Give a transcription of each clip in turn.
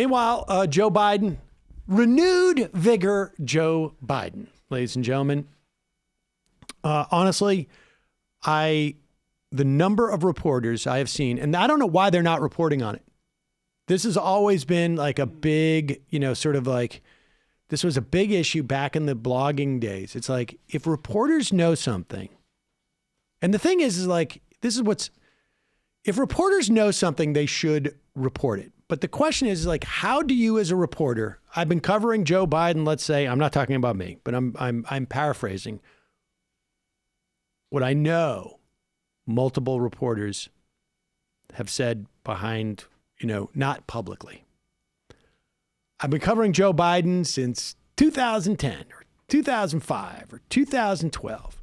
Meanwhile, Joe Biden, renewed vigor, Joe Biden, ladies and gentlemen. Honestly, the number of reporters I have seen, and I don't know why they're not reporting on it. This has always been like a big, sort of like, this was a big issue back in the blogging days. It's like, if reporters know something, and the thing is like, if reporters know something, they should report it. But the question is like, how do you as a reporter, I've been covering Joe Biden, let's say, I'm not talking about me, but I'm paraphrasing. What I know, multiple reporters have said behind, not publicly. I've been covering Joe Biden since 2010 or 2005 or 2012.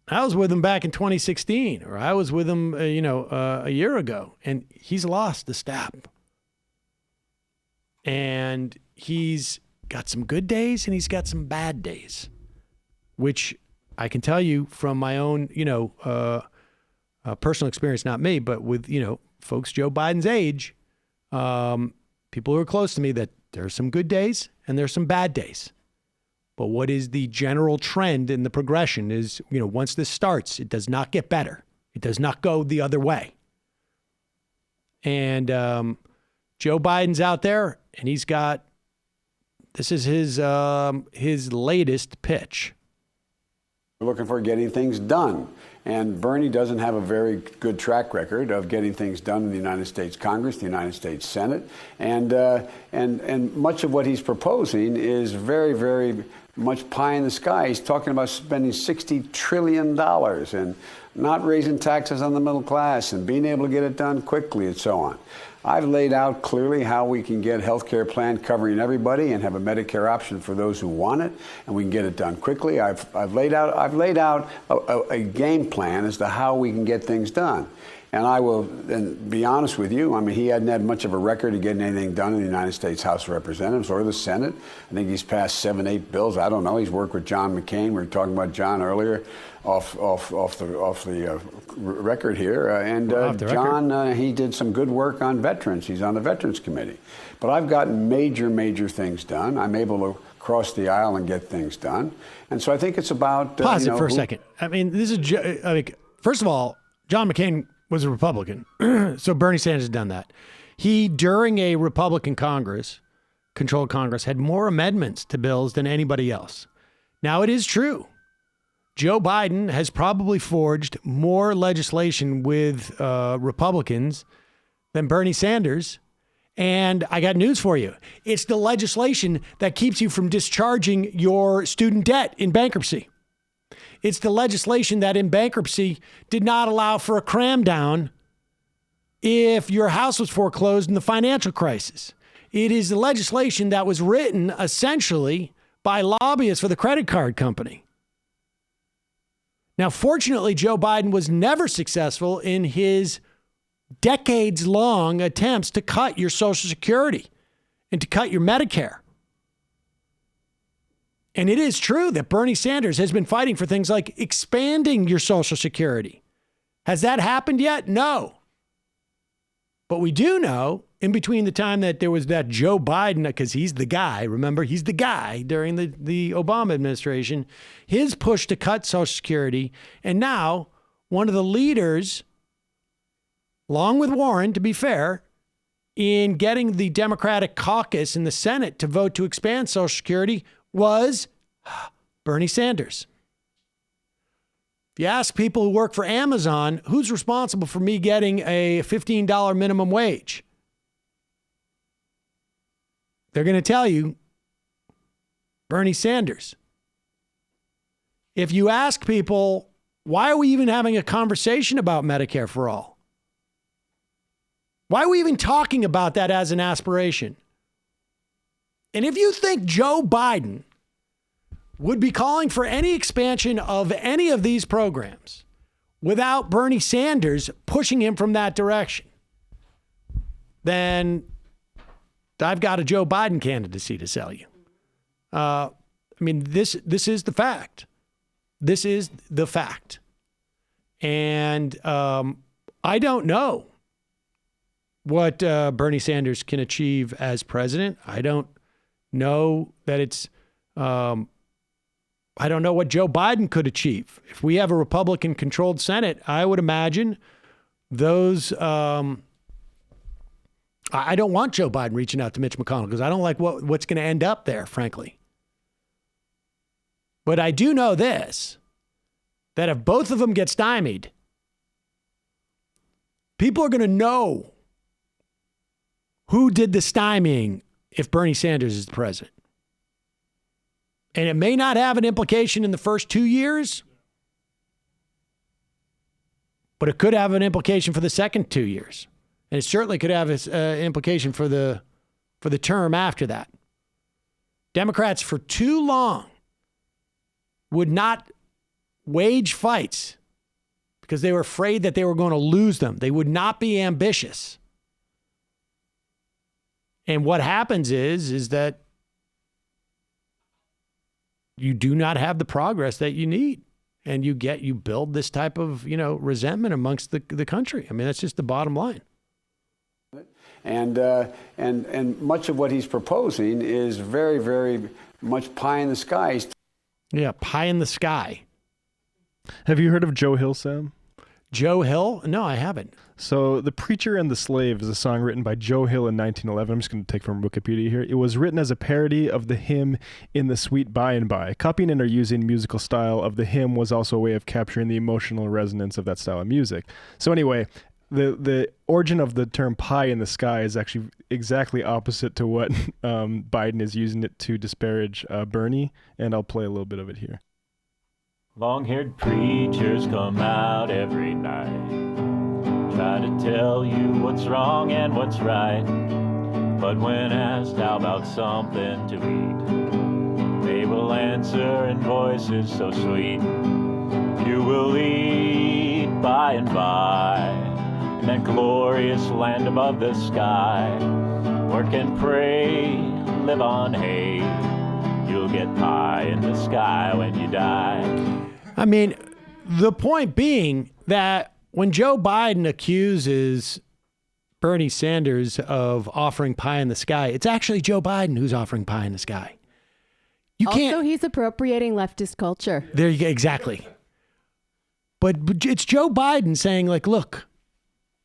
I was with him back in 2016, or I was with him, a year ago, and he's lost the step. And he's got some good days and he's got some bad days, which I can tell you from my own, personal experience, not me, but with, folks Joe Biden's age, people who are close to me, that there are some good days and there's some bad days. But what is the general trend in the progression is, once this starts, it does not get better. It does not go the other way. And Joe Biden's out there, and this is his latest pitch. We're looking for getting things done. And Bernie doesn't have a very good track record of getting things done in the United States Congress, the United States Senate. And much of what he's proposing is very, very much pie in the sky. He's talking about spending $60 trillion and not raising taxes on the middle class and being able to get it done quickly and so on. I've laid out clearly how we can get a health care plan covering everybody and have a Medicare option for those who want it, and we can get it done quickly. I've laid out a game plan as to how we can get things done. And I will and be honest with you, I mean, he hadn't had much of a record of getting anything done in the United States House of Representatives or the Senate. I think he's passed 7, 8 bills. I don't know. He's worked with John McCain. We were talking about John earlier off the record here. John, he did some good work on veterans. He's on the Veterans Committee. But I've gotten major things done. I'm able to cross the aisle and get things done. And so I think it's about... Pause it for a second. I mean, this is... first of all, John McCain was a Republican. So Bernie Sanders has done that. He, during a Republican Congress, controlled Congress, had more amendments to bills than anybody else. Now, it is true. Joe Biden has probably forged more legislation with Republicans than Bernie Sanders. And I got news for you. It's the legislation that keeps you from discharging your student debt in bankruptcy. It's the legislation that in bankruptcy did not allow for a cram down if your house was foreclosed in the financial crisis. It is the legislation that was written essentially by lobbyists for the credit card company. Now, fortunately, Joe Biden was never successful in his decades-long attempts to cut your Social Security and to cut your Medicare. And it is true that Bernie Sanders has been fighting for things like expanding your Social Security. Has that happened yet? No. But we do know, in between the time that there was that Joe Biden, because he's the guy, remember, he's the guy during the Obama administration, his push to cut Social Security, and now one of the leaders, along with Warren, to be fair, in getting the Democratic caucus in the Senate to vote to expand Social Security was Bernie Sanders. If you ask people who work for Amazon, who's responsible for me getting a $15 minimum wage? They're going to tell you Bernie Sanders. If you ask people, why are we even having a conversation about Medicare for all? Why are we even talking about that as an aspiration? And if you think Joe Biden would be calling for any expansion of any of these programs without Bernie Sanders pushing him from that direction, then I've got a Joe Biden candidacy to sell you. I mean, this is the fact. This is the fact. And I don't know what Bernie Sanders can achieve as president. I don't know that it's, I don't know what Joe Biden could achieve. If we have a Republican-controlled Senate, I would imagine those, I don't want Joe Biden reaching out to Mitch McConnell because I don't like what's going to end up there, frankly. But I do know this, that if both of them get stymied, people are going to know who did the stymieing if Bernie Sanders is the president. And it may not have an implication in the first 2 years, but it could have an implication for the second 2 years. And it certainly could have an implication for the term after that. Democrats for too long would not wage fights because they were afraid that they were going to lose them. They would not be ambitious. And what happens is that you do not have the progress that you need. And you build this type of, resentment amongst the country. I mean, that's just the bottom line. And much of what he's proposing is very, very much pie in the sky. Yeah, pie in the sky. Have you heard of Joe Hill, Sam? Joe Hill? No, I haven't. So The Preacher and the Slave is a song written by Joe Hill in 1911. I'm just going to take from Wikipedia here. It was written as a parody of the hymn In the Sweet By and By. Copying and or using musical style of the hymn was also a way of capturing the emotional resonance of that style of music. So anyway, the origin of the term pie in the sky is actually exactly opposite to what Biden is using it to disparage Bernie, and I'll play a little bit of it here. Long-haired preachers come out every night, try to tell you what's wrong and what's right. But when asked how about something to eat, they will answer in voices so sweet. You will eat by and by in that glorious land above the sky. Work and pray, live on hay. You'll get pie in the sky when you die. I mean, the point being that when Joe Biden accuses Bernie Sanders of offering pie in the sky, it's actually Joe Biden who's offering pie in the sky. You can't. Also, he's appropriating leftist culture. There you go. Exactly. But it's Joe Biden saying, like, look,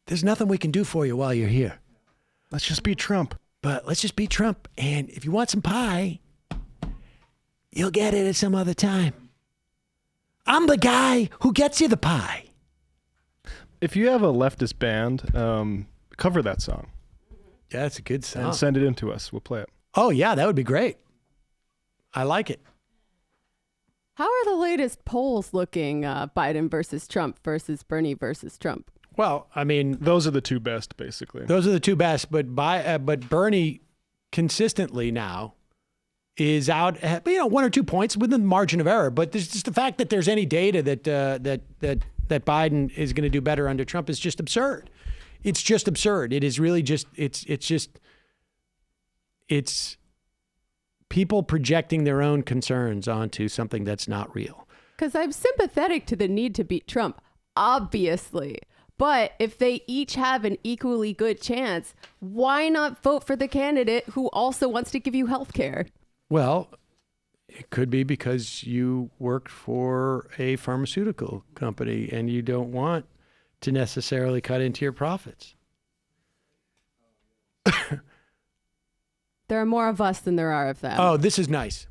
there's nothing we can do for you while you're here. Let's just beat Trump. But let's just beat Trump. And if you want some pie, you'll get it at some other time. I'm the guy who gets you the pie. If you have a leftist band, cover that song. Yeah, that's a good song. And send it in to us. We'll play it. Oh, yeah, that would be great. I like it. How are the latest polls looking, Biden versus Trump versus Bernie versus Trump? Well, I mean, those are the two best, basically. Those are the two best, but Bernie consistently now is out, 1 or 2 points within the margin of error. But there's just the fact that there's any data that Biden is going to do better under Trump is just absurd. It's just absurd. It is really just it's people projecting their own concerns onto something that's not real. Because I'm sympathetic to the need to beat Trump, obviously. But if they each have an equally good chance, why not vote for the candidate who also wants to give you health care? Well, it could be because you work for a pharmaceutical company and you don't want to necessarily cut into your profits. There are more of us than there are of them. Oh, this is nice.